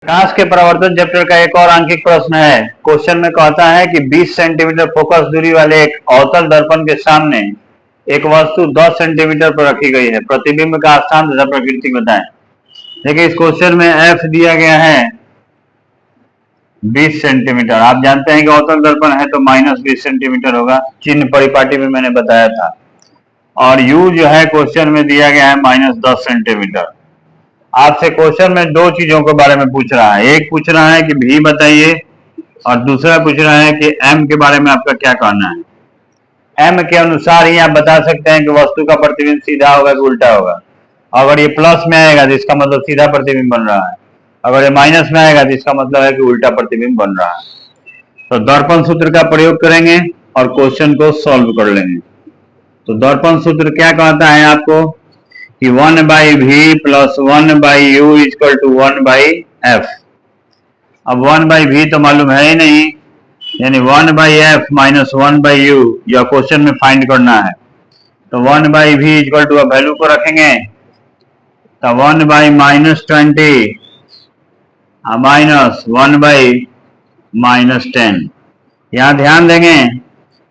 प्रकाश के परावर्तन चैप्टर का एक और आंकिक प्रश्न है। क्वेश्चन में कहता है कि 20 सेंटीमीटर फोकस दूरी वाले एक अवतल दर्पण के सामने एक वस्तु 10 सेंटीमीटर पर रखी गई है। प्रतिबिंब का स्थान तथा प्रकृति बताएं। देखिए इस क्वेश्चन में एफ दिया गया है 20 सेंटीमीटर। आप जानते हैं कि अवतल दर्पण है तो -20 सेंटीमीटर होगा, चिन्ह परिपाटी में मैंने बताया था। और यू जो है क्वेश्चन में दिया गया है -10 सेंटीमीटर। आपसे क्वेश्चन में दो चीजों के बारे में पूछ रहा है। एक पूछ रहा है कि भी बताइए और दूसरा पूछ रहा है कि एम के बारे में आपका क्या कहना है। एम के अनुसार ही आप बता सकते हैं कि वस्तु का प्रतिबिंब सीधा होगा कि उल्टा होगा। अगर ये प्लस में आएगा तो इसका मतलब सीधा प्रतिबिंब बन रहा है, अगर ये माइनस में आएगा तो इसका मतलब है कि उल्टा प्रतिबिंब बन रहा है। तो दर्पण सूत्र का प्रयोग करेंगे और क्वेश्चन को सॉल्व कर लेंगे। तो दर्पण सूत्र क्या कहता है आपको कि 1/v plus 1/u equal to 1/f। अब 1/v तो मालूम है ही नहीं, यानी 1/f माइनस 1/u यह क्वेश्चन में फाइंड करना है। तो 1/v इक्वल टू वैल्यू को रखेंगे तो 1/-20 माइनस 1/-10। यहाँ ध्यान देंगे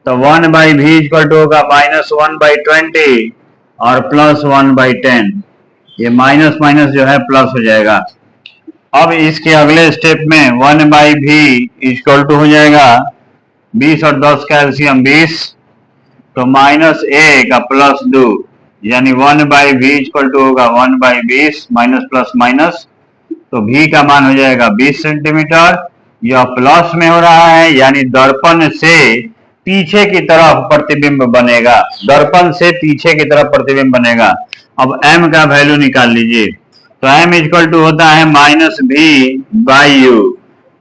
तो 1/v इक्वल टू होगा -1/20 और प्लस 1/10। ये माइनस माइनस जो है प्लस हो जाएगा। अब इसके अगले स्टेप में 1/v इक्वल टू हो जाएगा 20 और 10 का एलसीएम 20, तो -1 का प्लस 2, यानी 1/v इक्वल टू होगा 1/20 माइनस प्लस माइनस, तो v का मान हो जाएगा 20 सेंटीमीटर। यह प्लस में हो रहा है यानी दर्पण से पीछे की तरफ प्रतिबिंब बनेगा, दर्पण से पीछे की तरफ प्रतिबिंब बनेगा। अब m का वैल्यू निकाल लीजिए। तो m इक्वल टू होता है -v/u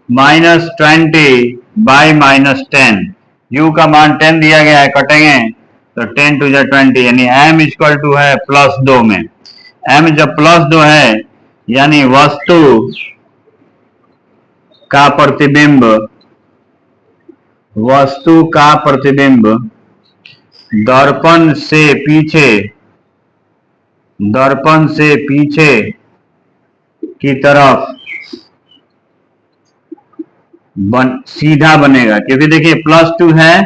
-20/-10। u का मान 10 दिया गया है, कटेंगे तो 10 टू 20, यानी m इक्वल टू है +2 में। m जब +2 है यानी वस्तु का प्रतिबिंब दर्पण से पीछे की तरफ सीधा बनेगा, क्योंकि देखिए +2 है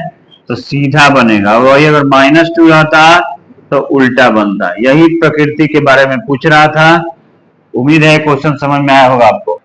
तो सीधा बनेगा, वही अगर -2 रहता तो उल्टा बनता। यही प्रकृति के बारे में पूछ रहा था। उम्मीद है क्वेश्चन समझ में आया होगा आपको।